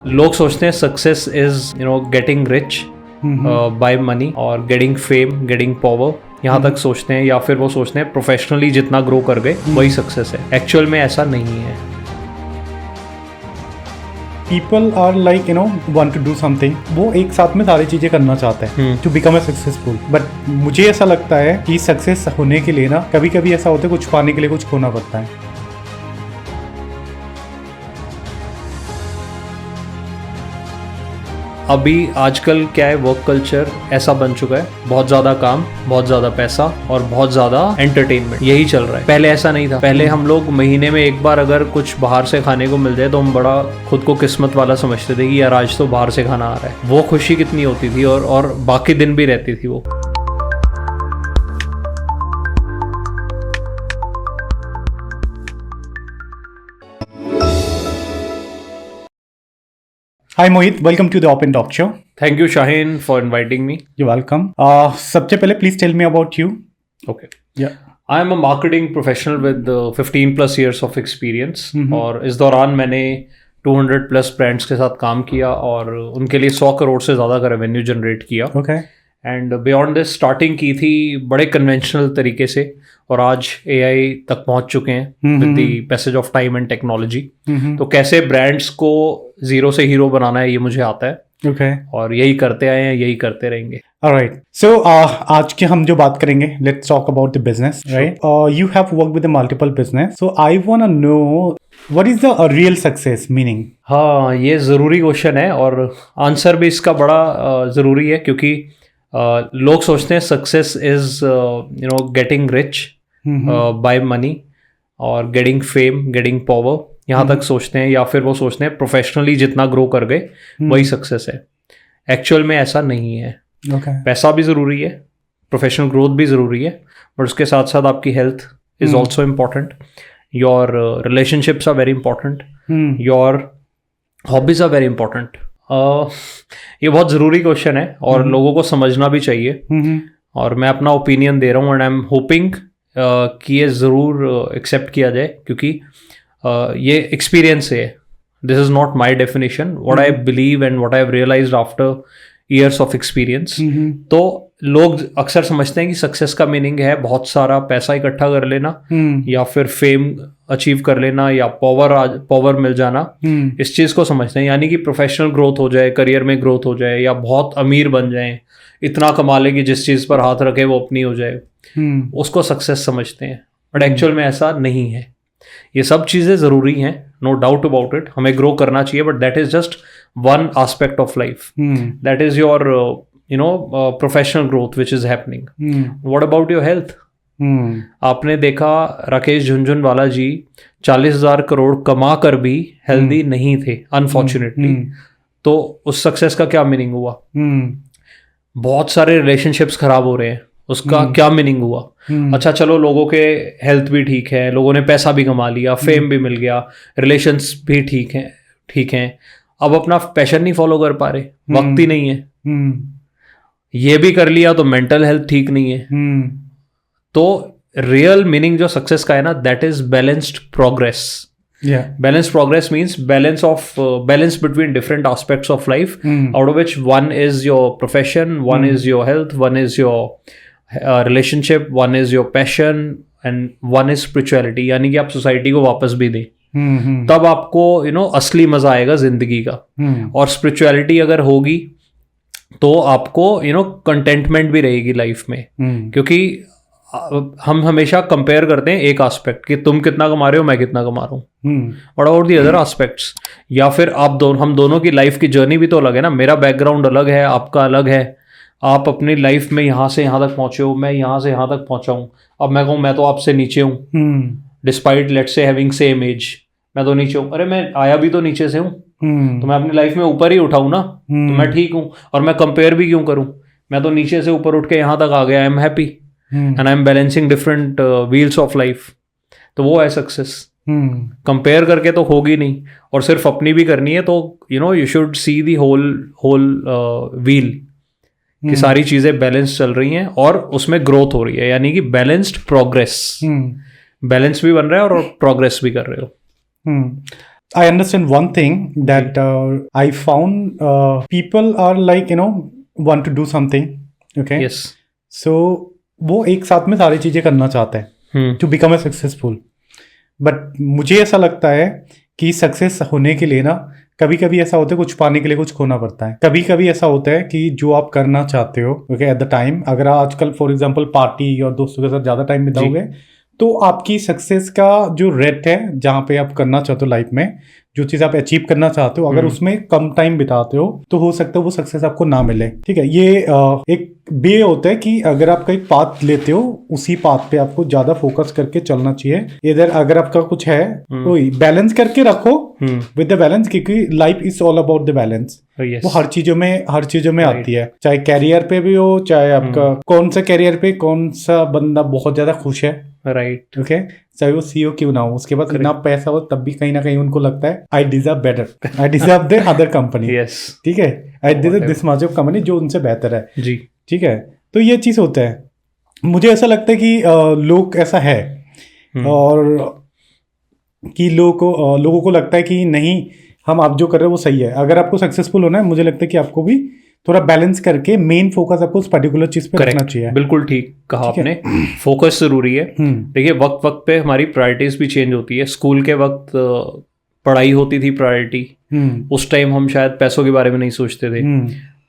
लोग सोचते हैं success is getting rich by money और गेटिंग फेम, गेटिंग पावर, यहाँ तक सोचते हैं। या फिर वो सोचते हैं प्रोफेशनली जितना ग्रो कर गए वही सक्सेस है। एक्चुअल में ऐसा नहीं है। People are like want to do something, वो एक साथ में सारी चीजें करना चाहते हैं to become a successful. But मुझे ऐसा लगता है कि सक्सेस होने के लिए ना कभी कभी ऐसा होता है कुछ पाने के लिए कुछ खोना पड़ता है। अभी आजकल क्या है, वर्क कल्चर ऐसा बन चुका है, बहुत ज़्यादा काम, बहुत ज़्यादा पैसा और बहुत ज़्यादा एंटरटेनमेंट, यही चल रहा है। पहले ऐसा नहीं था। पहले हम लोग महीने में एक बार अगर कुछ बाहर से खाने को मिल जाए तो हम बड़ा खुद को किस्मत वाला समझते थे कि यार आज तो बाहर से खाना आ रहा है। वो खुशी कितनी होती थी और बाकी दिन भी रहती थी वो। Hi Mohit, welcome to the Open Talk Show. Thank you Shaheen for inviting me. You're welcome. सबसे पहले please tell me about you. Okay. Yeah. I am a marketing professional with 15 plus years of experience. और इस दौरान मैंने 200 plus brands के साथ काम किया और उनके लिए 100 करोड़ से ज़्यादा का रेवेन्यू जनरेट किया। Okay. And beyond this starting की थी बड़े कन्वेंशनल तरीके से और आज AI तक पहुंच चुके हैं with the passage of time and technology. तो कैसे ब्रांड्स को जीरो से हीरो बनाना है ये मुझे आता है। Okay. और यही करते आए हैं, यही करते रहेंगे। Alright. So आज के हम जो बात करेंगे, let's talk about the business, right? You have worked with a multiple business, so I wanna know what is the real success meaning? हाँ, ये ज़रूरी क्वेश्चन है और आंसर भी इसका बड़ा ज़रूरी है क्योंकि लोग सोचते हैं success is getting rich by money और गेटिंग फेम, गेटिंग पावर, यहाँ तक सोचते हैं। या फिर वो सोचते हैं प्रोफेशनली जितना ग्रो कर गए वही सक्सेस है। एक्चुअल में ऐसा नहीं है। पैसा भी ज़रूरी है, प्रोफेशनल ग्रोथ भी ज़रूरी है, बट उसके साथ साथ आपकी health is also important, your relationships are very important, your hobbies are very important. ये बहुत ज़रूरी क्वेश्चन है और लोगों को समझना भी चाहिए। और मैं अपना ओपिनियन दे रहा हूँ एंड आई एम होपिंग कि ये ज़रूर एक्सेप्ट किया जाए क्योंकि ये एक्सपीरियंस है। This is not my definition, what I believe and what I have realised after years of experience. तो लोग अक्सर समझते हैं कि सक्सेस का मीनिंग है बहुत सारा पैसा इकट्ठा कर लेना या फिर फेम अचीव कर लेना या पावर मिल जाना। इस चीज़ को समझते हैं, यानी कि प्रोफेशनल ग्रोथ हो जाए, करियर में ग्रोथ हो जाए या बहुत अमीर बन जाए, इतना कमा ले कि जिस चीज़ पर हाथ रखे वो अपनी हो जाए, उसको सक्सेस समझते हैं। बट एक्चुअल में ऐसा नहीं है। ये सब चीज़ें ज़रूरी हैं, नो डाउट अबाउट इट, हमें ग्रो करना चाहिए, but that is just one aspect of life. That is your professional growth which is happening. What about your health? आपने देखा राकेश झुनझुनवाला जी 40,000 करोड़ कमा कर भी हेल्दी नहीं थे अनफॉर्चुनेटली। तो उस सक्सेस का क्या मीनिंग हुआ? बहुत सारे रिलेशनशिप्स खराब हो रहे हैं, उसका क्या मीनिंग हुआ? अच्छा चलो, लोगों के हेल्थ भी ठीक है, लोगों ने पैसा भी कमा लिया, फेम भी मिल गया, रिलेशंस भी ठीक हैं, अब अपना पैशन नहीं फॉलो कर पा रहे, वक्त ही नहीं है। ये भी कर लिया तो मेंटल हेल्थ ठीक नहीं है। तो रियल मीनिंग जो सक्सेस का है ना, that is balanced progress. Balanced progress means balance between different aspects of life, out of which one is your profession, one is your health, one is your relationship, one is your passion and one is spirituality। यानी कि आप society को वापस भी दें, तब आपको असली मजा आएगा जिंदगी का। और स्पिरिचुअलिटी अगर होगी तो आपको कंटेंटमेंट भी रहेगी लाइफ में, क्योंकि हम हमेशा कंपेयर करते हैं एक एस्पेक्ट कि तुम कितना कमा रहे हो, मैं कितना कमा रहा हूँ, what about the other aspects. या फिर हम दोनों की लाइफ की जर्नी भी तो अलग है ना। मेरा बैकग्राउंड अलग है, आपका अलग है। आप अपनी लाइफ में यहाँ से यहाँ तक पहुँचे हो, मैं यहाँ से यहाँ तक पहुँचा हूँ। अब मैं कहूँ मैं तो आपसे नीचे हूँ, despite let's say having same age, मैं तो नीचे हूँ। अरे मैं आया भी तो नीचे से हूँ, तो मैं अपनी लाइफ में ऊपर ही उठाऊँ ना, तो मैं ठीक हूँ। और मैं कंपेयर भी क्यों करूँ? मैं तो नीचे से ऊपर उठ के यहाँ तक आ गया, I am happy and I M balancing different wheels of life. तो वो है सक्सेस। कंपेयर करके तो होगी नहीं, और सिर्फ अपनी भी करनी है तो you should see the whole wheel कि सारी चीज़ें बैलेंस चल रही हैं और उसमें ग्रोथ हो रही है, यानी कि बैलेंस्ड प्रोग्रेस। बैलेंस भी बन रहा है और प्रोग्रेस भी कर रहे हो। I understand one thing that I found people are like want to do something, okay? Yes. So वो एक साथ में सारी चीजें करना चाहते हैं to become a successful. But मुझे ऐसा लगता है कि सक्सेस होने के लिए ना कभी कभी ऐसा होता है कुछ पाने के लिए कुछ खोना पड़ता है। कभी कभी ऐसा होता है कि जो आप करना चाहते हो ओके एट द टाइम, अगर आजकल फॉर एग्जांपल पार्टी और दोस्तों के साथ ज्यादा टाइम बिताओगे तो आपकी सक्सेस का जो रेट है जहाँ पे आप करना चाहते हो लाइफ में, जो चीज आप अचीव करना चाहते हो, अगर उसमें कम टाइम बिताते हो तो हो सकता है वो सक्सेस आपको ना मिले। ठीक है, ये एक वे होता है कि अगर आप कहीं पाथ लेते हो उसी पाथ पे आपको ज्यादा फोकस करके चलना चाहिए। इधर अगर आपका कुछ है कोई बैलेंस करके रखो विद द बैलेंस, क्योंकि life is all about the balance. वो हर चीजों में आती है, चाहे कैरियर पे भी हो, चाहे आपका कौन सा कैरियर पे कौन सा बंदा बहुत ज्यादा खुश है, राइट ओके, चाहे वो सीईओ क्यों ना हो, उसके बाद इतना पैसा हो तब भी कहीं ना कहीं उनको लगता है I deserve better, I deserve the other company. Yes, ठीक है, I deserve this much of company जो उनसे बेहतर है जी। ठीक है, तो ये चीज होता है। मुझे ऐसा लगता है कि लोग ऐसा है और कि लोगों को लगता है कि नहीं हम आप जो कर रहे हो वो सही है। अगर आपको सक्सेसफुल होना है मुझे लगता है कि आपको भी थोड़ा बैलेंस करके मेन फोकस आपको उस पर्टिकुलर चीज पे रखना चाहिए। बिल्कुल ठीक कहा आपने, फोकस जरूरी है। देखिए वक्त वक्त पे हमारी प्रायोरिटीज भी चेंज होती है। स्कूल के वक्त पढ़ाई होती थी प्रायोरिटी, उस टाइम हम शायद पैसों के बारे में नहीं सोचते थे।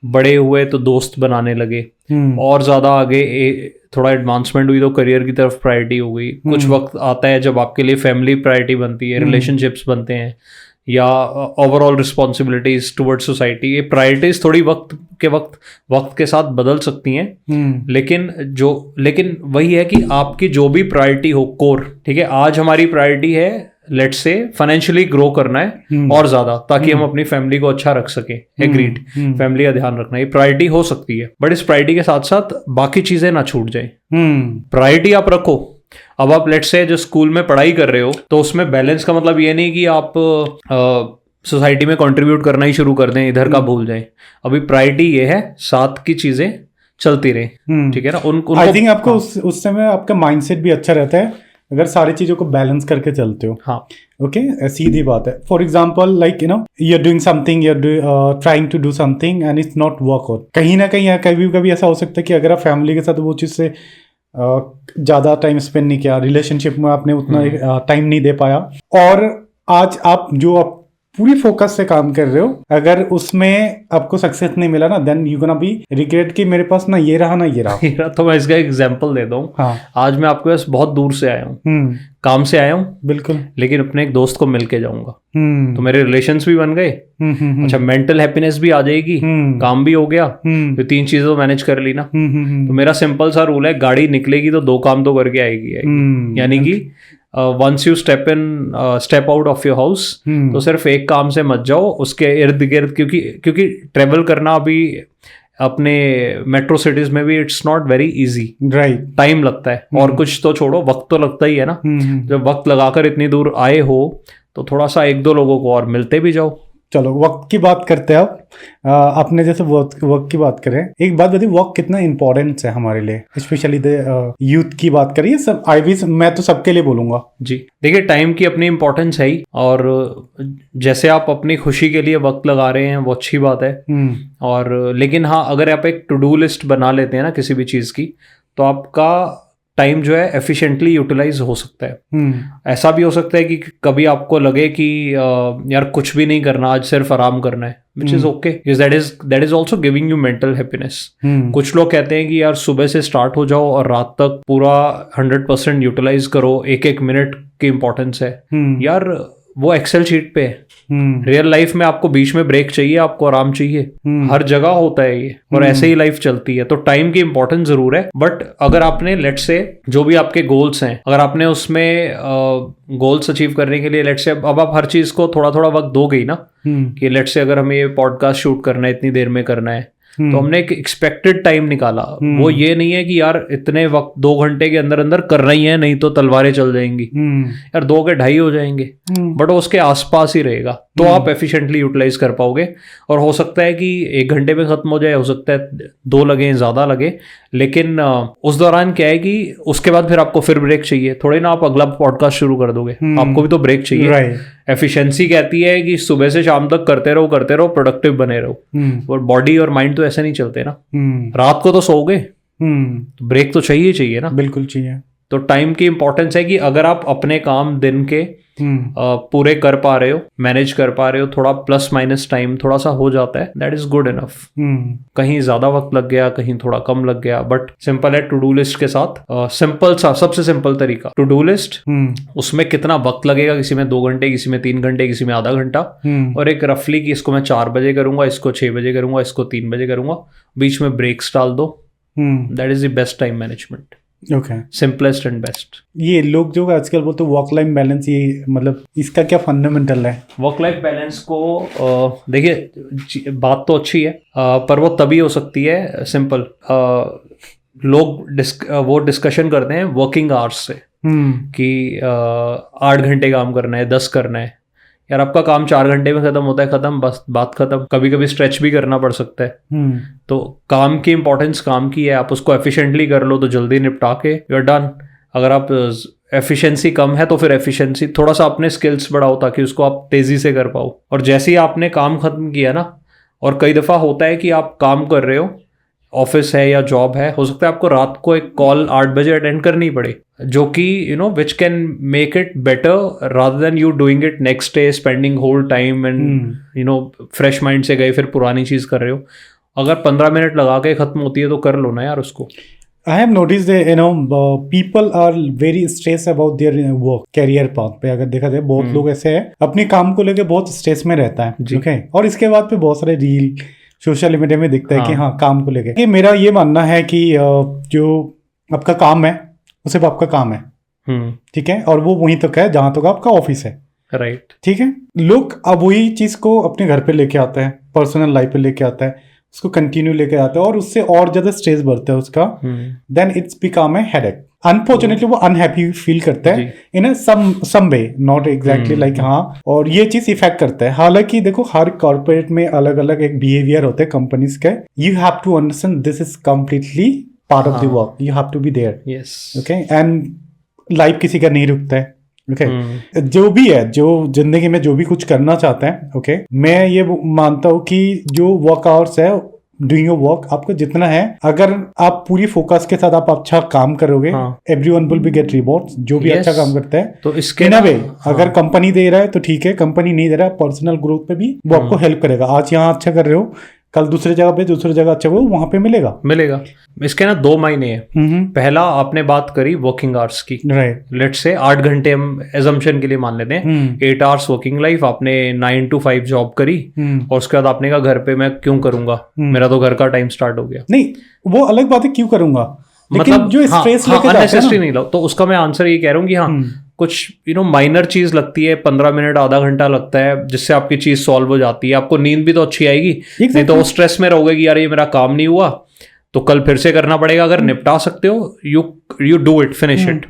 बड़े हुए तो दोस्त बनाने लगे, और ज्यादा आगे थोड़ा एडवांसमेंट हुई तो करियर की तरफ प्रायोरिटी हो गई। कुछ वक्त आता है जब आपके लिए फैमिली प्रायोरिटी बनती है, रिलेशनशिप्स बनते हैं, या ओवरऑल रिस्पॉन्सिबिलिटीज टुवर्ड्स सोसाइटी। ये प्रायोरिटीज थोड़ी वक्त के साथ बदल सकती हैं, लेकिन वही है कि आपकी जो भी प्रायोरिटी हो कोर, ठीक है, आज हमारी प्रायोरिटी है लेट्स से फाइनेंशियली ग्रो करना है और ज्यादा, ताकि हम अपनी फैमिली को अच्छा रख सकें। एग्रीड, फैमिली का ध्यान रखना ये प्रायोरिटी हो सकती है, बट इस प्रायोरिटी के साथ साथ बाकी चीजें ना छूट जाए। प्रायोरिटी आप रखो। अब आप लेट्स से जो स्कूल में पढ़ाई कर रहे हो तो उसमें बैलेंस का मतलब ये नहीं कि आप सोसाइटी में कंट्रीब्यूट करना ही शुरू कर दें, इधर का भूल जाएं। अभी प्रायोरिटी ये है साथ की चीजें चलती रहे, ठीक है ना। आई थिंक आपको उस समय आपका माइंडसेट भी अच्छा रहता है अगर सारी चीजों को बैलेंस करके चलते हो। हाँ ओके, सीधी बात है। For example like you are doing something, you are trying to do something and it's not work out. कहीं ना कहीं कभी ऐसा हो सकता है कि अगर आप फैमिली के साथ वो चीज से ज़्यादा टाइम स्पेंड नहीं किया, रिलेशनशिप में आपने उतना टाइम नहीं दे पाया, और आज आप पूरी फोकस से काम कर रहे हो, अगर उसमें आपको सक्सेस नहीं मिला ना, then you gonna be regret कि मेरे पास ना ये रहा ना ये रहा। तो मैं इसका एग्जांपल देता हूँ। हाँ। आज मैं आपके पास बहुत दूर से आया हूँ, काम से आया हूँ बिल्कुल, लेकिन अपने एक दोस्त को मिल के जाऊंगा, तो मेरे रिलेशंस भी बन गए। अच्छा, मेंटल हैप्पीनेस भी आ जाएगी, काम भी हो गया, तो 3 चीजें तो मैनेज कर ली ना। तो मेरा सिंपल सा रूल है, गाड़ी निकलेगी तो 2 काम तो करके आएगी। यानी कि once you step out of your house, तो सिर्फ एक काम से मत जाओ, उसके इर्द गिर्द, क्योंकि ट्रेवल करना अभी अपने मेट्रो सिटीज में भी it's not very easy, right, time लगता है। और कुछ तो छोड़ो, वक्त तो लगता ही है ना। जब वक्त लगाकर इतनी दूर आए हो तो थोड़ा सा 1-2 लोगों को और मिलते भी जाओ। चलो वक्त की बात करते हैं अब। अपने जैसे वक्त की बात करें, एक बात बताइए, वक्त कितना इंपॉर्टेंट है हमारे लिए, स्पेशली द यूथ की बात करिए। सब मैं तो सबके लिए बोलूंगा जी। देखिए टाइम की अपनी इंपॉर्टेंस है ही, और जैसे आप अपनी खुशी के लिए वक्त लगा रहे हैं वो अच्छी बात है। और लेकिन हाँ, अगर आप एक टू डू लिस्ट बना लेते हैं ना किसी भी चीज़ की, तो आपका टाइम जो है एफिशिएंटली यूटिलाइज हो सकता है। ऐसा भी हो सकता है कि कभी आपको लगे कि यार कुछ भी नहीं करना, आज सिर्फ आराम करना है, which is okay, that is also giving you mental happiness. कुछ लोग कहते हैं कि यार सुबह से स्टार्ट हो जाओ और रात तक पूरा 100% यूटिलाइज करो, 1-1 मिनट की इंपॉर्टेंस है। यार वो एक्सेल शीट पे है। रियल लाइफ में आपको बीच में ब्रेक चाहिए, आपको आराम चाहिए, हर जगह होता है ये, और ऐसे ही लाइफ चलती है। तो टाइम की इंपॉर्टेंस जरूर है, बट अगर आपने लेट्स से जो भी आपके गोल्स हैं, अगर आपने उसमें गोल्स अचीव करने के लिए लेट्स से अब आप हर चीज को थोड़ा थोड़ा वक्त दोगे ही ना, कि लेट्स से अगर हमें ये पॉडकास्ट शूट करना है, इतनी देर में करना है, तो हमने एक एक्सपेक्टेड टाइम निकाला। वो ये नहीं है कि यार इतने वक्त 2 घंटे के अंदर अंदर करना ही है, नहीं तो तलवारें चल जाएंगी, यार 2 के 2.5 हो जाएंगे, बट वो उसके आसपास ही रहेगा, तो आप एफिशिएंटली यूटिलाइज कर पाओगे। और हो सकता है कि 1 घंटे में खत्म हो जाए, हो सकता है 2 लगे, ज्यादा लगे, लेकिन उस दौरान क्या है कि उसके बाद फिर आपको फिर ब्रेक चाहिए, थोड़े ना आप अगला पॉडकास्ट शुरू कर दोगे, आपको भी तो ब्रेक चाहिए। एफिशिएंसी कहती है कि सुबह से शाम तक करते रहो, प्रोडक्टिव बने रहो। और बॉडी और माइंड तो ऐसे नहीं चलते ना। रात को तो सोओगे, तो ब्रेक तो चाहिए ना। बिल्कुल चाहिए। तो टाइम की इंपॉर्टेंस है कि अगर आप अपने काम दिन के पूरे कर पा रहे हो, मैनेज कर पा रहे हो, थोड़ा प्लस माइनस टाइम थोड़ा सा हो जाता है, दैट इज गुड इनफ। कहीं ज्यादा वक्त लग गया, कहीं थोड़ा कम लग गया, बट सिंपल है। टू डू लिस्ट के साथ सिंपल सा, सबसे सिंपल तरीका टू डू लिस्ट, उसमें कितना वक्त लगेगा, किसी में 2 घंटे, किसी में 3 घंटे, किसी में आधा घंटा, और एक रफली कि इसको मैं 4 बजे करूंगा, इसको 6 बजे करूंगा, इसको 3 बजे करूंगा, बीच में ब्रेक्स डाल दो। That is the best time management. Okay, simplest and best. ये लोग जो आजकल बोलते वर्क लाइफ बैलेंस, ये मतलब इसका क्या फंडामेंटल है? वर्क लाइफ बैलेंस को देखिए, बात तो अच्छी है, पर वो तभी हो सकती है सिंपल। लोग वो डिस्कशन करते हैं वर्किंग आवर्स से कि 8 घंटे काम करना है, 10 करना है। यार आपका काम 4 घंटे में खत्म होता है, खत्म, बस बात खत्म। कभी कभी स्ट्रेच भी करना पड़ सकता है। तो काम की इंपॉर्टेंस काम की है, आप उसको एफिशिएंटली कर लो तो जल्दी निपटा के यू आर डन। अगर आप एफिशिएंसी कम है तो फिर एफिशिएंसी थोड़ा सा अपने स्किल्स बढ़ाओ ताकि उसको आप तेजी से कर पाओ। और जैसे ही आपने काम खत्म किया ना, और कई दफ़ा होता है कि आप काम कर रहे हो, ऑफिस है या जॉब है, हो सकता है आपको रात को एक कॉल 8 बजे अटेंड करनी पड़े, जो कि which can make it better rather than you doing it next day, spending whole time and fresh mind से गए फिर पुरानी चीज़ कर रहे हो। अगर 15 मिनट लगा के खत्म होती है तो कर लो ना यार उसको। I have noticed that people are very stressed about their work career path पे। अगर देखा जाए बहुत लोग ऐसे हैं अपने काम को लेके बहुत स्ट्रेस में रहता है। ओके, और इसके बाद पे बहुत सारे रील सोशल मीडिया में दिखता है कि हाँ काम को लेके। ये मेरा ये मानना है कि जो आपका काम है वो सिर्फ आपका काम है, ठीक है, और वो वहीं तक है जहां तक आपका ऑफिस है, राइट, ठीक है। लोग अब वही चीज को अपने घर पे लेके आता है, पर्सनल लाइफ पे लेके आता है, उसको कंटिन्यू लेके आता है, और उससे और ज्यादा स्ट्रेस बढ़ता है उसका। Then it's become a headache. Unfortunately वो अनहैप्पी फील करता है in some way, not exactly like, हाँ, और ये चीज इफेक्ट करता है। हालांकि देखो हर कॉर्पोरेट में अलग अलग एक बिहेवियर होते हैं कंपनीज के। You have to understand this is completely part of the work, you have to be there, yes, okay. And life किसी का नहीं रुकता है, ओके। जो भी है, जो जिंदगी में जो भी कुछ करना चाहते हैं, ओके, मैं ये मानता हूँ कि जो वर्क आवर्स है, डूइंग योर वर्क, आपको जितना है, अगर आप पूरी फोकस के साथ आप अच्छा काम करोगे, everyone will be gate rewards. जो भी अच्छा काम करता है तो इसके ना वे, अगर कंपनी दे रहा है तो ठीक है, कंपनी नहीं दे रहा है, पर्सनल ग्रोथ पे भी वो आपको हेल्प करेगा। आज यहाँ अच्छा कर रहे हो, कल दूसरी जगह पे, दूसरी जगह अच्छा हो, वहां पे मिलेगा। इसके ना 2 मायने हैं। पहला, आपने बात करी वर्किंग आवर्स की, राइट। लेट्स से 8 घंटे हम एजम्पशन के लिए मान लेते हैं, 8 आवर्स वर्किंग लाइफ, आपने 9 to 5 जॉब करी, और उसके बाद आपने कहा घर पे मैं क्यों करूंगा, मेरा तो घर का टाइम स्टार्ट हो गया। नहीं, वो अलग बात है, क्यों करूंगा, मतलब जो स्ट्रेस अननेसेसरी नहीं लो। तो उसका मैं आंसर ये कह रहा हूँ कि हाँ, कुछ माइनर चीज लगती है, 15 मिनट आधा घंटा लगता है, जिससे आपकी चीज सॉल्व हो जाती है। आपको नींद भी तो अच्छी आएगी, नहीं तो वो स्ट्रेस में रहोगे कि यार ये मेरा काम नहीं हुआ तो कल फिर से करना पड़ेगा। अगर निपटा सकते हो, you do it, finish it.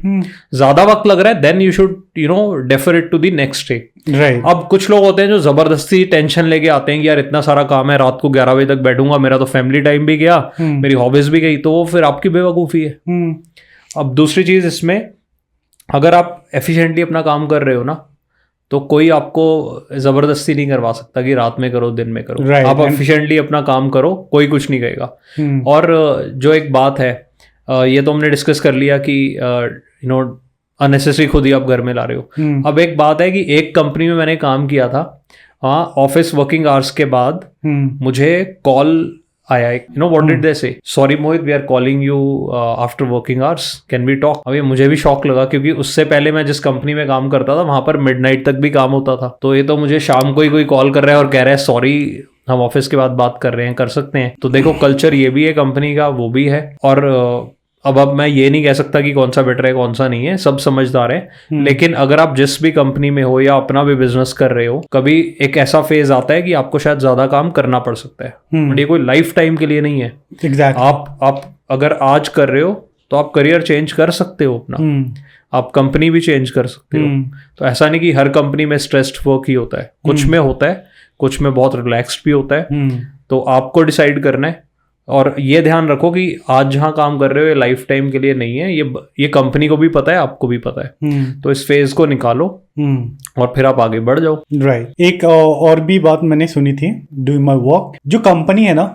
ज्यादा वक्त लग रहा है, then you should defer it to the next day, right. अब कुछ लोग होते हैं जो जबरदस्ती टेंशन लेके आते हैं कि यार इतना सारा काम है, रात को 11 बजे तक बैठूंगा, मेरा तो फैमिली टाइम भी गया, मेरी हॉबीज भी गई, तो वो फिर आपकी बेवकूफ़ी है। अब दूसरी चीज इसमें, अगर आप एफिशिएंटली अपना काम कर रहे हो ना, तो कोई आपको जबरदस्ती नहीं करवा सकता कि रात में करो, दिन में करो, right, आप एफिशिएंटली अपना काम करो, कोई कुछ नहीं कहेगा। और जो एक बात है, ये तो हमने डिस्कस कर लिया कि अननेसेसरी खुद ही आप घर में ला रहे हो। अब एक बात है कि एक कंपनी में मैंने काम किया था, हाँ, ऑफिस वर्किंग आवर्स के बाद मुझे कॉल आया, what did they say, sorry Mohit, we are calling you after working hours, can we talk. अभी मुझे भी शॉक लगा, क्योंकि उससे पहले मैं जिस कंपनी में काम करता था वहां पर मिडनाइट तक भी काम होता था। तो ये तो मुझे शाम को ही कोई कॉल कर रहा है और कह रहा है सॉरी, हम ऑफिस के बाद बात कर रहे हैं, कर सकते हैं। तो देखो, कल्चर ये भी है कंपनी का, वो भी है। और अब मैं ये नहीं कह सकता कि कौन सा बेटर है कौन सा नहीं है, सब समझदार हैं। लेकिन अगर आप जिस भी कंपनी में हो या अपना भी बिजनेस कर रहे हो, कभी एक ऐसा फेज आता है कि आपको शायद ज्यादा काम करना पड़ सकता है, बट ये कोई लाइफ टाइम के लिए नहीं है। exactly. आप अगर आज कर रहे हो तो आप करियर चेंज कर सकते हो अपना, आप कंपनी भी चेंज कर सकते हो। तो ऐसा नहीं कि हर कंपनी में स्ट्रेस्ड वर्क ही होता है, कुछ में होता है, कुछ में बहुत रिलैक्स्ड भी होता है। तो आपको डिसाइड करना है और ये ध्यान रखो कि आज जहाँ काम कर रहे हो ये लाइफ टाइम के लिए नहीं है, ये कंपनी को भी पता है, आपको भी पता है। तो इस फेज को निकालो और फिर आप आगे बढ़ जाओ। राइट। एक और भी बात मैंने सुनी थी, डूइंग माय वर्क, जो कंपनी है ना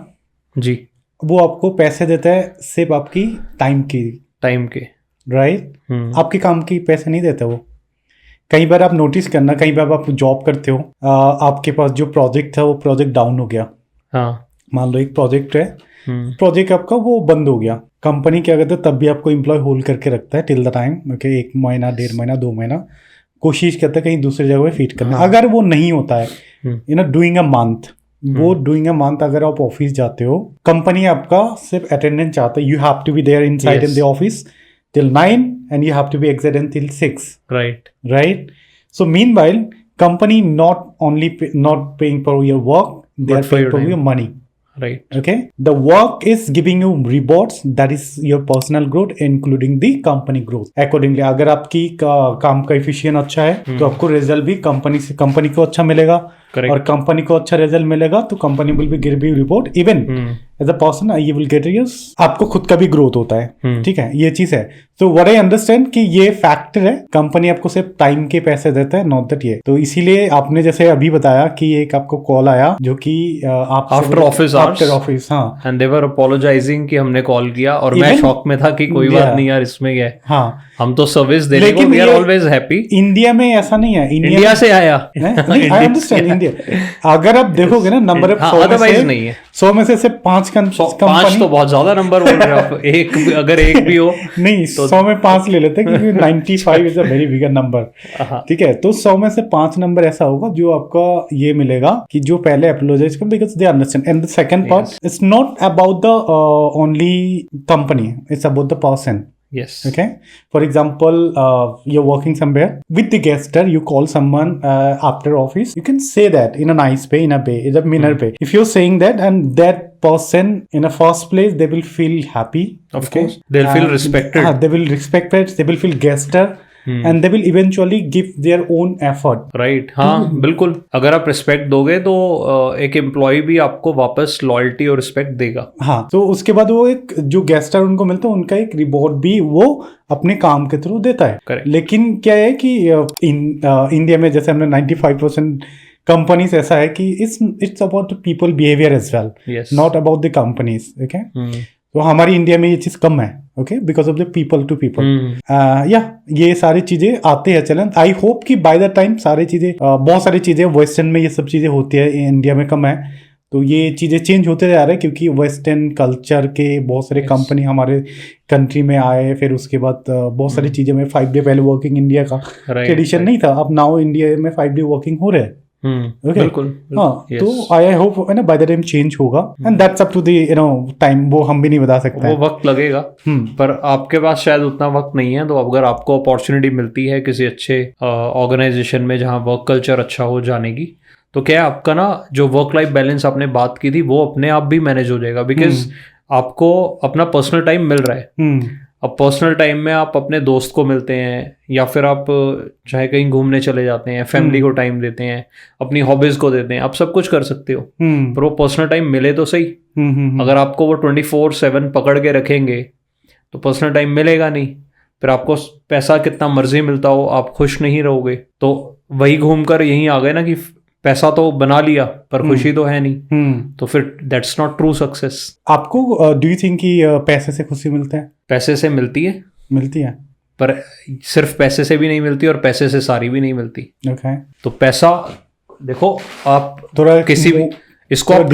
जी, वो आपको पैसे देता है सिर्फ आपकी टाइम के, राइट। आपके काम की पैसे नहीं देता वो। कई बार आप नोटिस करना, कई बार आप जॉब करते हो, आपके पास जो प्रोजेक्ट था वो प्रोजेक्ट डाउन हो गया। हाँ, मान लो एक प्रोजेक्ट है, प्रोजेक्ट आपका वो बंद हो गया, कंपनी क्या करता है तब भी आपको एम्प्लॉय होल्ड करके रखता है टिल द टाइम, ओके, 1 महीना, 1.5 महीना, 2 महीना, कोशिश करता है कहीं दूसरी जगह पे फिट करना। अगर वो नहीं होता है, डूइंग अ मंथ, वो डूइंग अ मंथ अगर आप ऑफिस जाते हो, कंपनी आपका सिर्फ अटेंडेंस चाहता है, you have to be there inside in the office till 9 and you have to be exited until 6, right. So meanwhile company not only not paying for your work, they are paying for your money, right. Okay, the work is giving you rewards, that is your personal growth including the company growth accordingly। अगर आपकी काम का efficient अच्छा है तो आपको result भी company को अच्छा मिलेगा। Correct. और कंपनी को अच्छा रिजल्ट मिलेगा तो company will be give you report, even as a person you will get your, आपको खुद का भी ग्रोथ होता है। ठीक है, ये चीज है। तो व्हाट आई अंडरस्टैंड कि ये फैक्टर है, कंपनी आपको सिर्फ टाइम के पैसे देता है, नॉट दैट ये। तो इसीलिए आपने जैसे अभी बताया कि एक आपको कॉल आया जो कि आप आफ्टर ऑफिस, हाँ, एंड दे वर अपोलोजाइजिंग कि हमने कॉल किया, और मैं शॉक में था कि कोई बात नहीं यार, इसमें क्या है, हाँ, हम तो सर्विस देने को we are always happy. India में ऐसा नहीं है, इंडिया से आया, नहीं, आई अंडरस्टैंड इंडिया। अगर आप देखोगे ना नंबर ऑफ 100 में से सिर्फ 5 तो बहुत ज्यादा नंबर बोल रहे हो आप। अगर एक भी हो नहीं, 100 में 5 ले लेते हैं क्योंकि 95 is a very bigger number. ठीक है, तो 100 में से 5 नंबर ऐसा होगा जो आपका ये मिलेगा कि जो पहले अपोलोजाइज कर, because they understand. And the second part, it's not about the only company, it's about the person. Yes. Okay. For example, you're working somewhere with the guester. You call someone after office. You can say that in a nice way, in a manner way. If you're saying that, and that person in a first place, they will feel happy. Of course, they'll feel respected. They will respect it. They will feel guester. And they will eventually give their own effort. Right. हाँ, बिल्कुल। अगर आप respect दोगे तो एक employ भी आपको वापस लॉयल्टी और रिस्पेक्ट देगा। हाँ, तो उसके बाद वो एक जो गेस्टर उनको मिलता है, उनका एक रिवॉर्ड भी वो अपने काम के थ्रू देता है। Correct. लेकिन क्या है कि इंडिया में जैसे हमने 95% कंपनीज ऐसा है कि it's about people behaviour as well, not about the companies. Okay, तो हमारी इंडिया में ये चीज कम है, okay, because of the people to people. या ये सारी चीजें आते हैं चलन। आई होप कि बाय द टाइम सारी चीजें, बहुत सारी चीजें वेस्टर्न में ये सब चीजें होती है, इंडिया में कम है। तो ये चीजें चेंज होते जा रहे हैं क्योंकि वेस्टर्न कल्चर के बहुत सारे कंपनी हमारे कंट्री में आए, फिर उसके बाद बहुत सारी चीजें में 5 डे पहले वर्किंग इंडिया का ट्रेडिशन नहीं था, अब नाउ इंडिया में 5 डे वर्किंग हो रहे हैं। बिल्कुल। हाँ, तो आई होप ना बाय द टाइम चेंज होगा, and that's up to the time, वो हम भी नहीं बता सकते, वो वक्त लगेगा। पर आपके पास शायद उतना वक्त नहीं है, तो अगर आपको अपॉर्चुनिटी मिलती है किसी अच्छे ऑर्गेनाइजेशन में जहाँ वर्क कल्चर अच्छा हो जाने की, तो क्या आपका ना जो वर्क लाइफ बैलेंस आपने बात की थी वो अपने आप भी मैनेज हो जाएगा, बिकॉज आपको अपना पर्सनल टाइम मिल रहा है। अब पर्सनल टाइम में आप अपने दोस्त को मिलते हैं, या फिर आप चाहे कहीं घूमने चले जाते हैं, फैमिली को टाइम देते हैं, अपनी हॉबीज को देते हैं, आप सब कुछ कर सकते हो, पर वो पर्सनल टाइम मिले तो सही। अगर आपको वो 24/7 पकड़ के रखेंगे तो पर्सनल टाइम मिलेगा नहीं, फिर आपको पैसा कितना मर्जी मिलता हो आप खुश नहीं रहोगे। तो वही घूमकर यहीं आ गए ना कि पैसा तो बना लिया पर खुशी तो है नहीं, तो फिर दैट्स नॉट ट्रू सक्सेस। आपको डू यू थिंक कि पैसे से खुशी मिलता है? पैसे से मिलती है, पर सिर्फ पैसे से भी नहीं मिलती और पैसे से सारी भी नहीं मिलती। okay. तो पैसा देखो, आप थोड़ा किसी भी इसको आप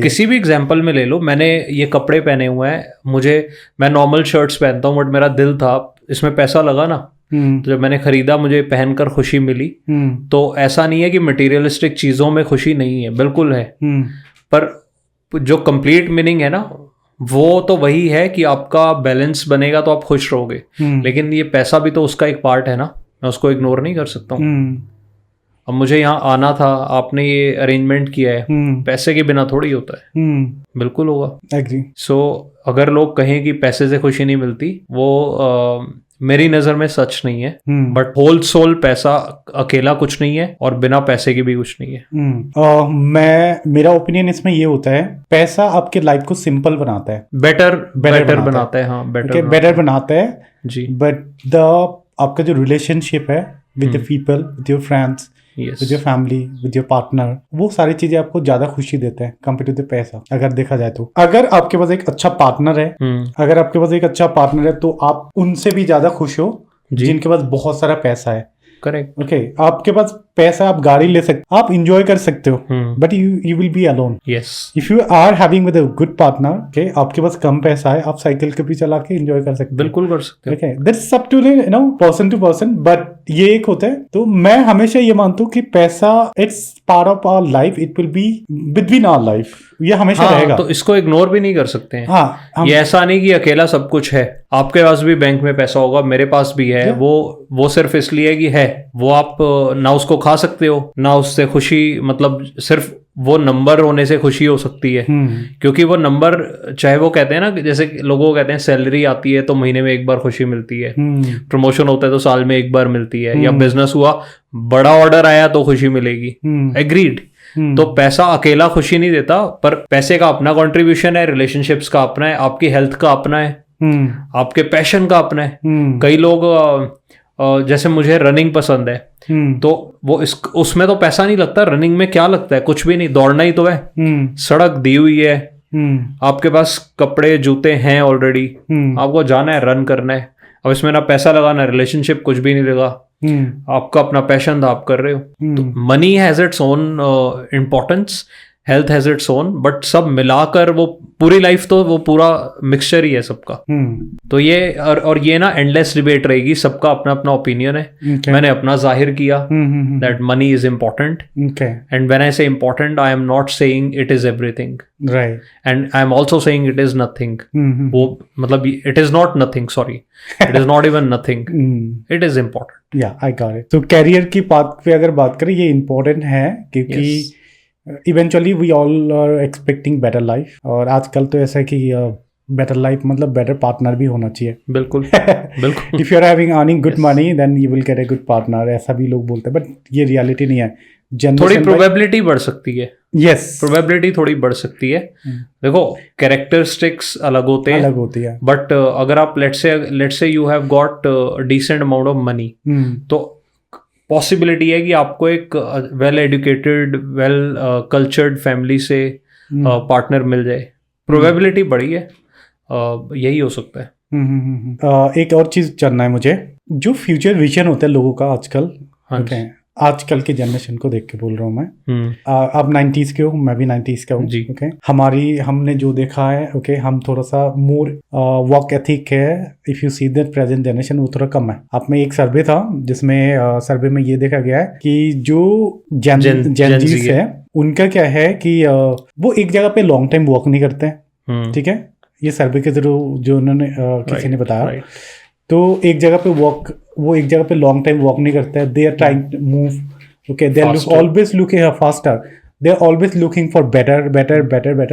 किसी भी एग्जाम्पल में ले लो। मैंने ये कपड़े पहने हुए हैं, मैं नॉर्मल शर्ट्स पहनता हूँ, बट मेरा दिल था इसमें पैसा लगा ना, तो जब मैंने खरीदा मुझे पहनकर खुशी मिली। तो ऐसा नहीं है कि मटेरियलिस्टिक चीजों में खुशी नहीं है, बिल्कुल है, पर जो कंप्लीट मीनिंग है ना वो तो वही है कि आपका बैलेंस बनेगा तो आप खुश रहोगे। लेकिन ये पैसा भी तो उसका एक पार्ट है ना, मैं उसको इग्नोर नहीं कर सकता हूँ। अब मुझे यहाँ आना था, आपने ये अरेंजमेंट किया है, पैसे के बिना थोड़ी होता है। बिल्कुल होगा, एग्री। सो अगर लोग कहें कि पैसे से खुशी नहीं मिलती, वो मेरी नजर में सच नहीं है, बट होल सोल पैसा अकेला कुछ नहीं है और बिना पैसे के भी कुछ नहीं है। मेरा ओपिनियन इसमें ये होता है, पैसा आपके लाइफ को सिंपल बनाता है, बेटर बनाता है, हाँ बेटर बनाता है जी। बट आपका जो रिलेशनशिप है with the people, with your friends, with your family, with your partner, वो सारी चीजें आपको ज्यादा खुशी देते हैं कंपेयर टू द पैसा। अगर देखा जाए तो अगर आपके पास एक अच्छा पार्टनर है, अगर आपके पास एक अच्छा पार्टनर है तो आप उनसे भी ज्यादा खुश हो जिनके पास बहुत सारा पैसा है। करेक्ट। ओके, आपके पास पैसा, आप गाड़ी ले सकते, आप इंजॉय कर सकते हो, but you will be alone. Yes, if you are having with a good partner, okay, आपके पास कम पैसा है, आप साइकिल के भी चला के इंजॉय कर सकते हो। बिल्कुल कर सकते हो। Okay, that's up to person to person, but ये एक होता है। तो मैं हमेशा ये मानता हूँ कि पैसा it's part of our life, it will be between our life, ये हमेशा रहेगा। तो इसको इग्नोर भी नहीं कर सकते हैं। हाँ, ये ऐसा नहीं कि अकेला सब कुछ है, आपके पास भी बैंक में पैसा होगा, मेरे पास भी है, वो सिर्फ इसलिए कि है, वो आप ना उसको खा सकते हो, ना उससे खुशी, मतलब सिर्फ वो नंबर होने से खुशी हो सकती है। क्योंकि वो नंबर, चाहे वो कहते हैं ना, जैसे लोगों को कहते हैं सैलरी आती है तो महीने में एक बार खुशी मिलती है, प्रमोशन होता है तो साल में एक बार मिलती है, या बिजनेस हुआ, बड़ा ऑर्डर आया तो खुशी मिलेगी। एग्रीड। तो पैसा अकेला खुशी नहीं देता, पर पैसे का अपना कंट्रीब्यूशन है, रिलेशनशिप्स का अपना है, आपकी हेल्थ का अपना है, आपके पैशन का अपना है। कई लोग, जैसे मुझे रनिंग पसंद है, तो वो उसमें तो पैसा नहीं लगता। रनिंग में क्या लगता है? कुछ भी नहीं, दौड़ना ही तो है। सड़क दी हुई है, आपके पास कपड़े जूते हैं ऑलरेडी, आपको जाना है, रन करना है। अब इसमें ना पैसा लगाना, रिलेशनशिप कुछ भी नहीं लगा, आपका अपना पैशन था, आप कर रहे हो। तो money has its own importance, health has its own, but सब मिलाकर वो पूरी लाइफ, तो वो पूरा मिक्सचर ही है सबका। तो ये और ये ना एंडलेस डिबेट रहेगी, सबका अपना अपना ओपिनियन है। मैंने अपना जाहिर किया that money is important, and when I say important, I am not saying it is everything, right, and I am also saying it is nothing. वो मतलब it is not nothing, sorry, it is not even nothing, it is important. Yeah I got it. तो career की बात पे अगर बात करें, ये इम्पोर्टेंट है क्योंकि eventually we all are expecting better life, और आजकल तो ऐसा है कि बेटर लाइफ मतलब बेटर पार्टनर भी होना चाहिए। बिल्कुल बिल्कुल। If you are having earning good money then you will get a good partner, ऐसा भी लोग बोलते हैं, बट ये रियलिटी नहीं है। थोड़ी प्रोबेबिलिटी बढ़ सकती है। यस, प्रोबेबिलिटी थोड़ी बढ़ सकती है। देखो, कैरेक्टरिस्टिक्स अलग होते हैं, अलग होती है, बट अगर आप let's say you have got decent amount of money, तो पॉसिबिलिटी है कि आपको एक well educated, well cultured family से पार्टनर मिल जाए। प्रोबेबिलिटी बढ़ी है, यही हो सकता है। एक और चीज जानना है मुझे, जो फ्यूचर विजन होता है लोगों का आजकल, आजकल के जनरेशन को देख के बोल रहा हूँ मैं। आप 90s के हो, मैं भी 90s का हूँ। ओके, हमने जो देखा है, ओके, हम थोड़ा सा मोर वर्क एथिक है। If you see that present generation, वो थोड़ा कम है। आप में एक सर्वे था जिसमें सर्वे में ये देखा गया है कि जो जेनजीज है, उनका क्या है कि वो एक जगह पे लॉन्ग टाइम वर्क नहीं करते हैं। ठीक है, ये सर्वे के थ्रू जो उन्होंने किसी ने बताया, तो एक जगह पे लॉन्ग टाइम वर्क नहीं करते हैं। They are trying to move, okay, they are always looking faster, they are always looking for better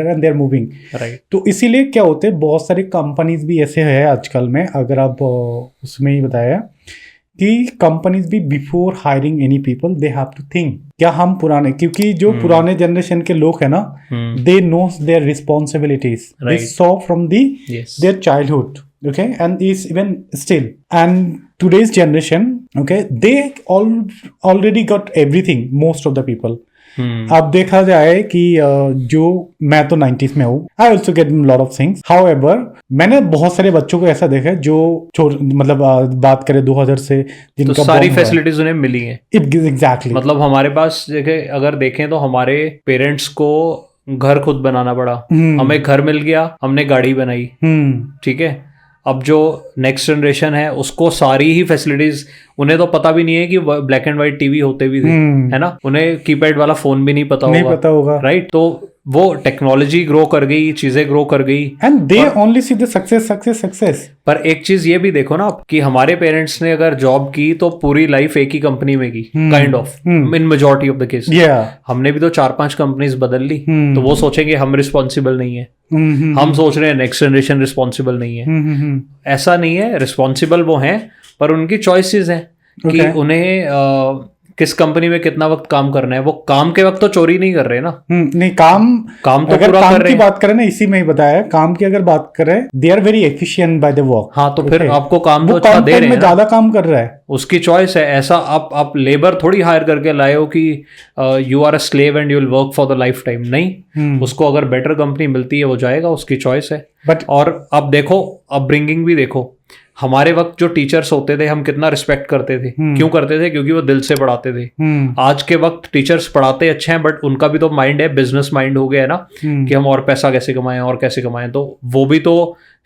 and they are moving, right. तो इसीलिए क्या होते हैं, बहुत सारी कंपनीज भी ऐसे है आजकल में, अगर आप उसमें ही बताया कि कंपनीज भी before hiring any people they have to think, क्या हम पुराने, क्योंकि जो पुराने जनरेशन के लोग हैं ना, they knows their responsibilities, they saw from their childhood, okay, and is even still, and today's generation, okay, they already got everything, most of the people. अब देखा जाए कि जो मैं तो 90s में हूँ, I also get a lot of things. However, मैंने बहुत सारे बच्चों को ऐसा देखा है जो मतलब बात करें 2000 से, जिनका तो सारी फैसिलिटीज उन्हें मिली हैं। Exactly. मतलब हमारे पास अगर देखें तो हमारे पेरेंट्स को घर खुद बनाना पड़ा, हमें घर मिल गया, हमने गाड़ी बनाई, ठीक है। अब जो नेक्स्ट जनरेशन है उसको सारी ही फैसिलिटीज, उन्हें तो पता भी नहीं है कि ब्लैक एंड व्हाइट टीवी होते भी थे, है ना, उन्हें कीपैड वाला फोन भी नहीं पता होगा, राइट। तो वो टेक्नोलॉजी ग्रो कर गई, चीजें ग्रो कर गई, and they only see the success. पर एक चीज ये भी देखो ना कि हमारे पेरेंट्स ने अगर जॉब की तो पूरी लाइफ एक ही कंपनी में की, kind of, in majority of the case. हमने भी तो 4-5 कंपनीज बदल ली, तो वो सोचेंगे हम रिस्पॉन्सिबल नहीं है, हम सोच रहे हैं नेक्स्ट जनरेशन रिस्पॉन्सिबल नहीं है, ऐसा नहीं है, रिस्पॉन्सिबल वो हैं, पर उनकी चॉइसेस हैं कि उन्हें किस कंपनी में कितना वक्त काम करना है। वो काम के वक्त तो चोरी नहीं कर रहे ना, नहीं काम तो अगर पूरा काम कर रहे की बात करें ना, इसी में ही बताया, काम की अगर बात करें, they are very efficient by the work. हाँ, तो फिर आपको काम तो वो अच्छा दे रहे हैं, ज्यादा काम कर रहा है, उसकी चॉइस है। ऐसा आप लेबर थोड़ी हायर करके लाए हो कि you are a slave and you will work for the life time, नहीं। उसको अगर बेटर कंपनी मिलती है वो जाएगा, उसकी चॉइस है। बट और अब देखो, अपब्रिंगिंग भी देखो, हमारे वक्त जो टीचर्स होते थे हम कितना रिस्पेक्ट करते थे। क्यों करते थे? क्योंकि वो दिल से पढ़ाते थे। आज के वक्त टीचर्स पढ़ाते अच्छे हैं, बट उनका भी तो माइंड है, बिजनेस माइंड हो गया है ना, कि हम और पैसा कैसे कमाएं और कैसे कमाएं। तो वो भी तो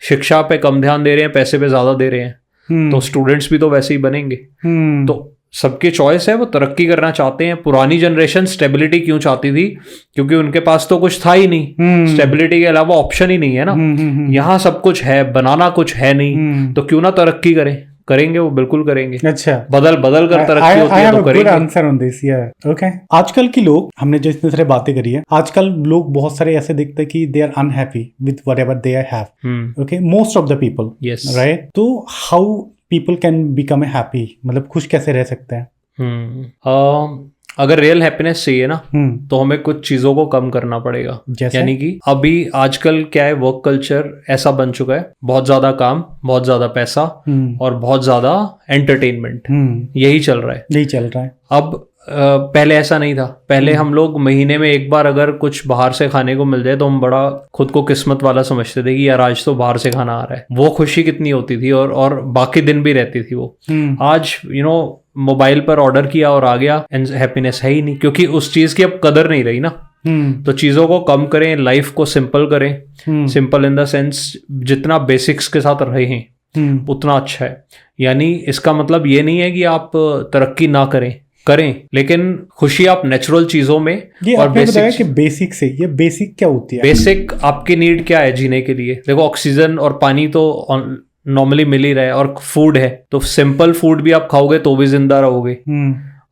शिक्षा पे कम ध्यान दे रहे हैं, पैसे पे ज्यादा दे रहे हैं, तो स्टूडेंट्स भी तो वैसे ही बनेंगे। तो सबकी चॉइस है, वो तरक्की करना चाहते हैं। पुरानी जनरेशन स्टेबिलिटी क्यों चाहती थी? क्योंकि उनके पास तो कुछ था ही नहीं, स्टेबिलिटी के अलावा ऑप्शन ही नहीं है ना। यहाँ सब कुछ है, बनाना कुछ है नहीं, तो क्यों ना तरक्की करेंगे, वो बिल्कुल करेंगे। अच्छा, बदल कर तरक्की होती है तो करेंगे। Answer on this, okay. आजकल के लोग, हमने जो इतने सारे बातें करी है, आजकल लोग बहुत सारे ऐसे दिखते हैं कि they are unhappy with whatever they have, okay, most of the people, right. तो how people can become a happy, मतलब खुश कैसे रह सकते हैं? अगर रियल हैप्पीनेस चाहिए ना, तो हमें कुछ चीजों को कम करना पड़ेगा। यानी कि अभी आजकल क्या है, वर्क कल्चर ऐसा बन चुका है, बहुत ज्यादा काम, बहुत ज्यादा पैसा और बहुत ज्यादा एंटरटेनमेंट, यही चल रहा है। अब पहले ऐसा नहीं था। पहले हम लोग महीने में एक बार अगर कुछ बाहर से खाने को मिल जाए तो हम बड़ा खुद को किस्मत वाला समझते थे कि यार आज तो बाहर से खाना आ रहा है। वो खुशी कितनी होती थी, और बाकी दिन भी रहती थी वो। आज मोबाइल पर ऑर्डर किया और आ गया, एंड हैप्पीनेस है ही नहीं, क्योंकि उस चीज की अब कदर नहीं रही ना। तो चीजों को कम करें, लाइफ को सिंपल करें। सिंपल इन द सेंस जितना बेसिक्स के साथ रहे हैं उतना अच्छा है। यानी इसका मतलब ये नहीं है कि आप तरक्की ना करें, लेकिन खुशी आप नेचुरल चीजों में। ये और बेसिक कि बेसिक से, ये बेसिक क्या होती है? बेसिक आपकी नीड क्या है जीने के लिए? देखो, ऑक्सीजन और पानी तो नॉर्मली मिल ही रहा है, और फूड है, तो सिंपल फूड भी आप खाओगे तो भी जिंदा रहोगे।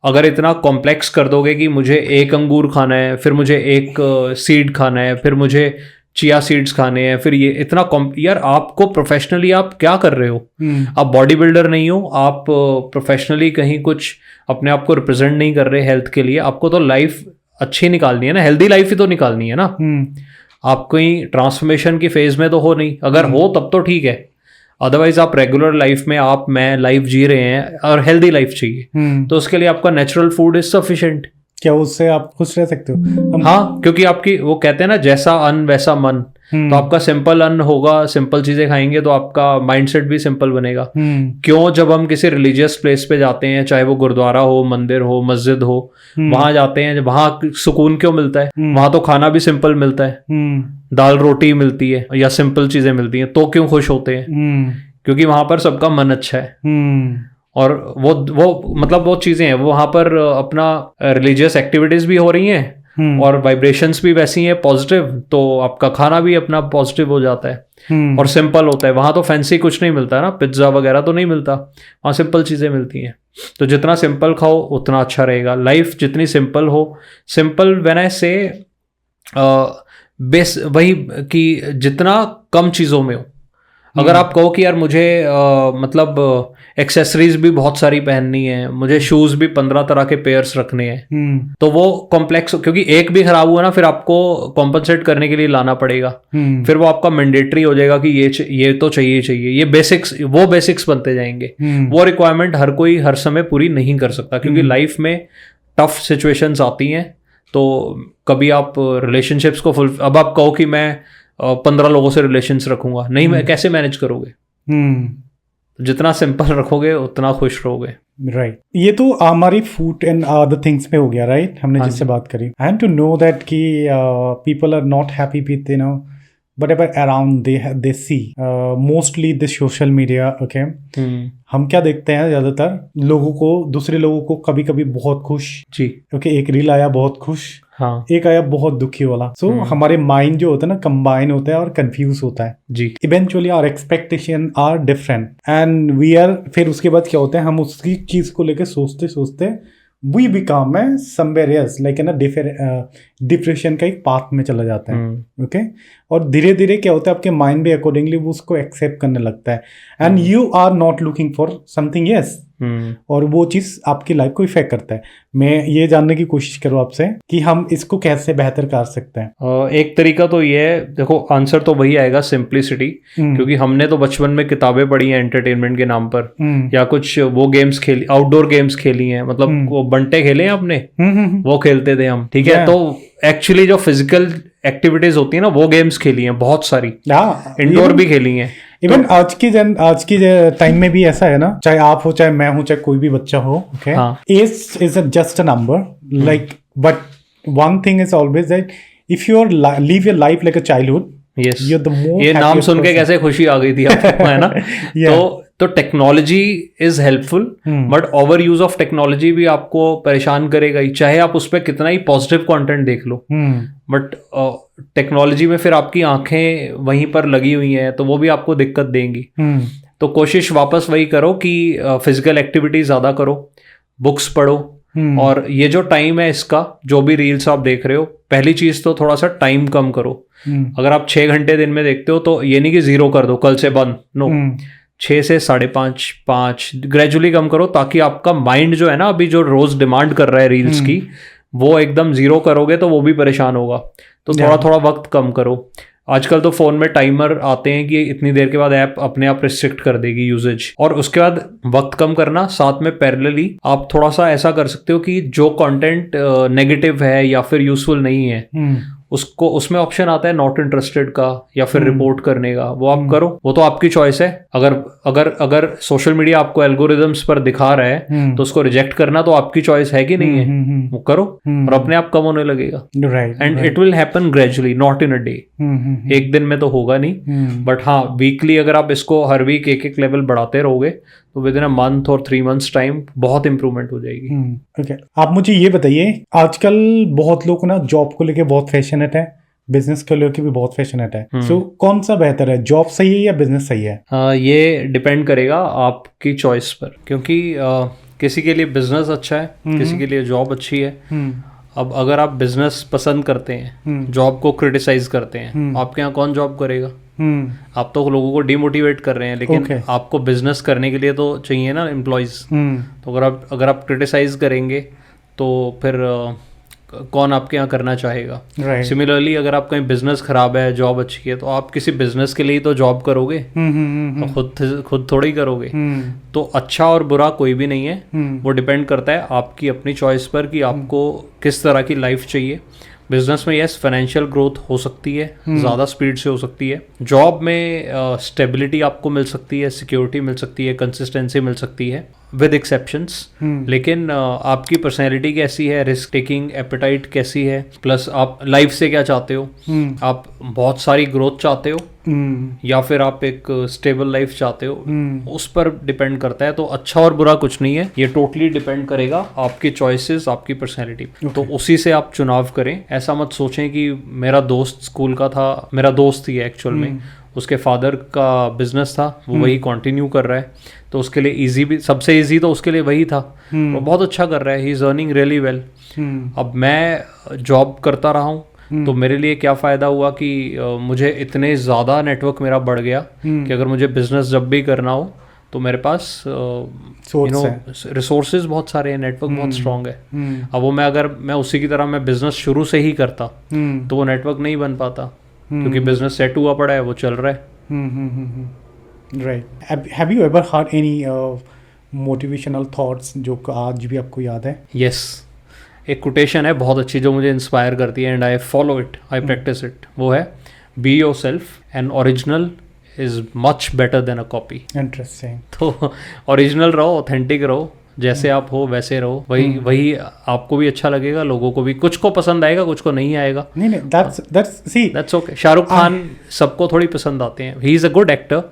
अगर इतना कॉम्प्लेक्स कर दोगे कि मुझे एक अंगूर खाना है, फिर मुझे एक सीड खाना है, फिर मुझे चिया सीड्स खाने हैं, फिर ये इतना यार आपको प्रोफेशनली आप क्या कर रहे हो? आप बॉडी बिल्डर नहीं हो, आप प्रोफेशनली कहीं कुछ अपने आप को रिप्रेजेंट नहीं कर रहे हेल्थ के लिए। आपको तो लाइफ अच्छी निकालनी है ना, हेल्दी लाइफ ही तो निकालनी है ना। आप कहीं ट्रांसफॉर्मेशन की फेज में तो हो नहीं, अगर हो तब तो ठीक है, अदरवाइज आप रेगुलर लाइफ में मैं लाइफ जी रहे हैं और हेल्दी लाइफ चाहिए, तो उसके लिए आपका नेचुरल फूड इज सफिशिएंट। क्या उससे आप खुश रह सकते हो? हाँ, क्योंकि आपकी वो कहते हैं ना, जैसा अन्न वैसा मन। तो आपका सिंपल अन्न होगा, सिंपल चीजें खाएंगे तो आपका माइंडसेट भी सिंपल बनेगा। क्यों जब हम किसी रिलीजियस प्लेस पे जाते हैं, चाहे वो गुरुद्वारा हो, मंदिर हो, मस्जिद हो, वहां जाते हैं, वहां सुकून क्यों मिलता है? वहां तो खाना भी सिंपल मिलता है, दाल रोटी मिलती है या सिंपल चीजें मिलती हैं, तो क्यों खुश होते हैं? क्योंकि वहां पर सबका मन अच्छा है। और वो मतलब वो चीजें हैं, वो वहां पर अपना रिलीजियस एक्टिविटीज भी हो रही हैं और वाइब्रेशंस भी वैसी हैं पॉजिटिव, तो आपका खाना भी अपना पॉजिटिव हो जाता है और सिंपल होता है। वहां तो फैंसी कुछ नहीं मिलता ना, पिज्जा वगैरह तो नहीं मिलता, वहां सिंपल चीजें मिलती हैं। तो जितना सिंपल खाओ उतना अच्छा रहेगा। लाइफ जितनी सिंपल हो, सिंपल व्हेन आई से बेस वही कि जितना कम चीजों में हो। अगर आप कहो कि यार मुझे मतलब एक्सेसरीज भी बहुत सारी पहननी है, मुझे शूज भी 15 तरह के पेयर्स रखने हैं, तो वो कॉम्प्लेक्स, क्योंकि एक भी खराब हुआ ना फिर आपको कॉम्पनसेट करने के लिए लाना पड़ेगा। फिर वो आपका मैंडेटरी हो जाएगा कि ये तो चाहिए। ये बेसिक्स बनते जाएंगे। वो रिक्वायरमेंट हर कोई हर समय पूरी नहीं कर सकता, क्योंकि लाइफ में टफ सिचुएशंस आती हैं। तो कभी आप रिलेशनशिप्स को अब आप कहो कि मैं 15 लोगों से रिलेशंस रखूंगा, नहीं, मैं कैसे मैनेज करोगे? जितना सिंपल रखोगे उतना खुश रहोगे। राइट। ये तो हमारी फूड एंड अदर थिंग्स पे हो गया, राइट? हमने जिससे बात करी। I have to know that कि people are not happy with whatever around they see, mostly the social media, okay? हम क्या देखते हैं ज्यादातर लोगों को, दूसरे लोगों को कभी कभी बहुत खुश जी, ओके, एक रील आया बहुत खुश, हाँ, एक आया बहुत दुखी वाला। सो हमारे माइंड जो होता है ना, कंबाइन होता है और कंफ्यूज होता है जी। Eventually our expectation are different and we are, फिर उसके बाद क्या होता है, हम उसकी चीज को लेकर सोचते वी बिकम है समवेयर एल्स, लाइक है ना, डिप्रेशन का एक पाथ में चला जाता है. ओके और धीरे धीरे क्या होता है, आपके माइंड भी अकॉर्डिंगली वो उसको एक्सेप्ट करने लगता है, and you are not looking for something yes, और वो चीज़ आपकी लाइफ को इफेक्ट करता है. मैं ये जानने की कोशिश करूँ आपसे कि हम इसको कैसे बेहतर कर सकते हैं. एक तरीका तो ये है, देखो आंसर तो वही आएगा, सिंप्लिसिटी. क्योंकि हमने तो बचपन में किताबें पढ़ी हैं एंटरटेनमेंट के नाम पर, या कुछ वो गेम्स खेली, आउटडोर गेम्स खेली हैं, मतलब वो बंटे खेले हैं आपने, वो खेलते थे हम. ठीक है, तो एक्चुअली जो फिजिकल एक्टिविटीज होती है ना, वो गेम्स खेली हैं बहुत सारी, इंडोर भी खेली हैं. इवन आज की टाइम में भी ऐसा है ना, चाहे आप हो, चाहे मैं हूं, चाहे कोई भी बच्चा हो, okay, age is just a number, like, but one thing is always that if you are live your life like a childhood, yes, ये नाम सुन के कैसे खुशी आ गई थी आपको, है ना. तो technology is helpful, but over use of technology भी आपको परेशान करेगा ही, चाहे आप उस पर कितना ही पॉजिटिव कंटेंट देख लो. बट टेक्नोलॉजी में फिर आपकी आंखें वहीं पर लगी हुई हैं, तो वो भी आपको दिक्कत देंगी. तो कोशिश वापस वही करो कि फिजिकल एक्टिविटी ज़्यादा करो, बुक्स पढ़ो, और ये जो टाइम है इसका, जो भी रील्स आप देख रहे हो, पहली चीज़ तो थोड़ा सा टाइम कम करो. अगर आप 6 घंटे दिन में देखते हो तो ये नहीं कि 0 कर दो, कल से बंद, नो. 6 से 5.5, 5 ग्रेजुअली कम करो, ताकि आपका माइंड जो है ना, अभी जो रोज डिमांड कर रहा है रील्स की, वो एकदम 0 करोगे तो वो भी परेशान होगा. तो थोड़ा थोड़ा वक्त कम करो. आजकल तो फोन में टाइमर आते हैं कि इतनी देर के बाद ऐप अपने आप रिस्ट्रिक्ट कर देगी यूजेज. और उसके बाद वक्त कम करना, साथ में पैरेलली आप थोड़ा सा ऐसा कर सकते हो कि जो कंटेंट नेगेटिव है या फिर यूजफुल नहीं है, उसको, उसमें ऑप्शन आता है नॉट इंटरेस्टेड का, या फिर रिपोर्ट करने का, वो आप करो. वो तो आपकी चॉइस है. अगर सोशल मीडिया आपको एल्गोरिदम्स पर दिखा रहा है, तो उसको रिजेक्ट करना तो आपकी चॉइस है कि नहीं है, वो करो, और अपने आप कम होने लगेगा. And it will happen gradually, not in a day. एक दिन में तो होगा नहीं, बट हाँ, वीकली अगर आप इसको हर वीक एक लेवल बढ़ाते रहोगे, तो विद इन अ मंथ और 3 months टाइम बहुत इंप्रूवमेंट हो जाएगी. ओके, आप मुझे ये बताइए, आजकल बहुत लोग ना जॉब को लेके बहुत फैशनेट है, बिजनेस को लेके भी बहुत फैशनेट है. सो कौन सा बेहतर है, जॉब सही है या बिजनेस सही है? ये डिपेंड करेगा आपकी चॉइस पर, क्योंकि किसी के लिए बिजनेस अच्छा है, किसी के लिए जॉब अच्छी है. अब अगर आप बिजनेस पसंद करते हैं, जॉब को क्रिटिसाइज करते हैं, आपके यहाँ कौन जॉब करेगा? आप तो लोगों को डिमोटिवेट कर रहे हैं, लेकिन आपको बिजनेस करने के लिए तो चाहिए ना एम्प्लॉयज. तो अगर आप क्रिटिसाइज करेंगे तो फिर कौन आपके यहाँ करना चाहेगा? सिमिलरली अगर आप कहीं बिजनेस खराब है, जॉब अच्छी है, तो आप किसी बिजनेस के लिए तो जॉब करोगे, तो खुद थोड़ी करोगे. तो अच्छा और बुरा कोई भी नहीं है, वो डिपेंड करता है आपकी अपनी चॉइस पर कि आपको किस तरह की लाइफ चाहिए. बिजनेस में यस, फाइनेंशियल ग्रोथ हो सकती है, ज़्यादा स्पीड से हो सकती है. जॉब में स्टेबिलिटी आपको मिल सकती है, सिक्योरिटी मिल सकती है, कंसिस्टेंसी मिल सकती है, विद एक्सेप्शंस. लेकिन आपकी पर्सनैलिटी कैसी है, रिस्क टेकिंग एपेटाइट कैसी है, प्लस आप लाइफ से क्या चाहते हो, आप बहुत सारी ग्रोथ चाहते हो, या फिर आप एक स्टेबल लाइफ चाहते हो, उस पर डिपेंड करता है. तो अच्छा और बुरा कुछ नहीं है, ये टोटली डिपेंड करेगा आपकी चॉइसेस, आपकी पर्सनैलिटी. तो उसी से आप चुनाव करें. ऐसा मत सोचें कि मेरा दोस्त स्कूल का था, मेरा दोस्त ही है एक्चुअल में, उसके फादर का बिजनेस था, वो वही कंटिन्यू कर रहा है, तो उसके लिए इजी भी, सबसे इजी तो उसके लिए वही था, वो बहुत अच्छा कर रहा है, he is earning really well. अब मैं जॉब करता रहा हूँ, तो मेरे लिए क्या फ़ायदा हुआ कि मुझे इतने ज़्यादा नेटवर्क मेरा बढ़ गया कि अगर मुझे बिजनेस जब भी करना हो तो मेरे पास रिसोर्सेज बहुत सारे हैं, नेटवर्क बहुत स्ट्रांग है. अब वो मैं उसी की तरह मैं बिजनेस शुरू से ही करता तो वो नेटवर्क नहीं बन पाता, क्योंकि बिजनेस सेट हुआ पड़ा है, वो चल रहा है. Right. Have you ever heard any motivational thoughts जो आज भी आपको याद है? यस, एक कोटेशन है बहुत अच्छी जो मुझे इंस्पायर करती है, and I follow it, I practice it. वो है, be your self, an original is much better than a copy. Interesting. तो ओरिजिनल रहो, ऑथेंटिक रहो, जैसे आप हो वैसे रहो, वही आपको भी अच्छा लगेगा, लोगों को भी. कुछ को पसंद आएगा, कुछ को नहीं आएगा. नहीं, दैट्स ओके. शाहरुख खान सबको थोड़ी पसंद आते हैं, he is a good actor,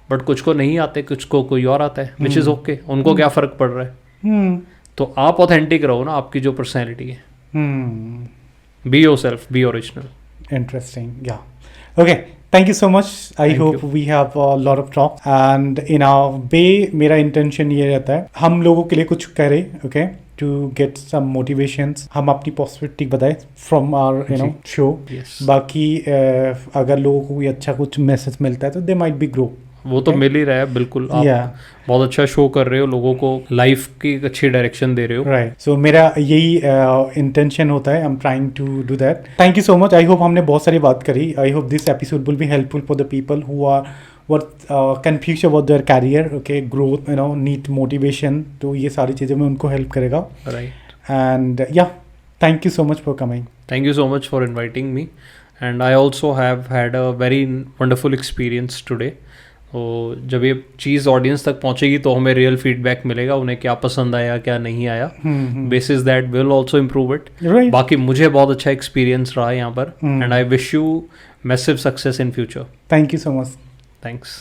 but कुछ को नहीं आते, कुछ को कोई और आता है, विच इज ओके. उनको क्या फर्क पड़ रहा है? तो आप ऑथेंटिक रहो ना, आपकी जो पर्सनैलिटी है. Be your self, B original. Interesting. या okay, Thank you so much. I Thank hope you. we have a lot of talk. And in our way, मेरा intention ये रहता है हम लोगों के लिए कुछ करें, okay? To get some motivations. हम अपनी perspective बताएं from our show. Yes. बाकी अगर लोगों को कोई अच्छा कुछ मैसेज मिलता है तो they might be grow. वो तो मिल ही रहा है बिल्कुल. आप बहुत अच्छा शो कर रहे हो, लोगों को लाइफ की एक अच्छी डायरेक्शन दे रहे हो. राइट. सो मेरा यही इंटेंशन होता है. I am trying to do that. Thank you so much. I hope हमने बहुत सारी बात करी. I hope this episode will be helpful for the people who are confused about their career, okay, growth, need motivation. तो ये सारी चीज़ें में उनको हेल्प करेगा. Right. And yeah, thank you so much for coming. Thank you so much for inviting me. And I also have had a very wonderful experience today. तो जब ये चीज़ ऑडियंस तक पहुंचेगी तो हमें रियल फीडबैक मिलेगा, उन्हें क्या पसंद आया क्या नहीं आया. Basis that will also improve it. बाकी मुझे बहुत अच्छा एक्सपीरियंस रहा यहाँ पर. And I wish you massive success in future. Thank you so much. Thanks.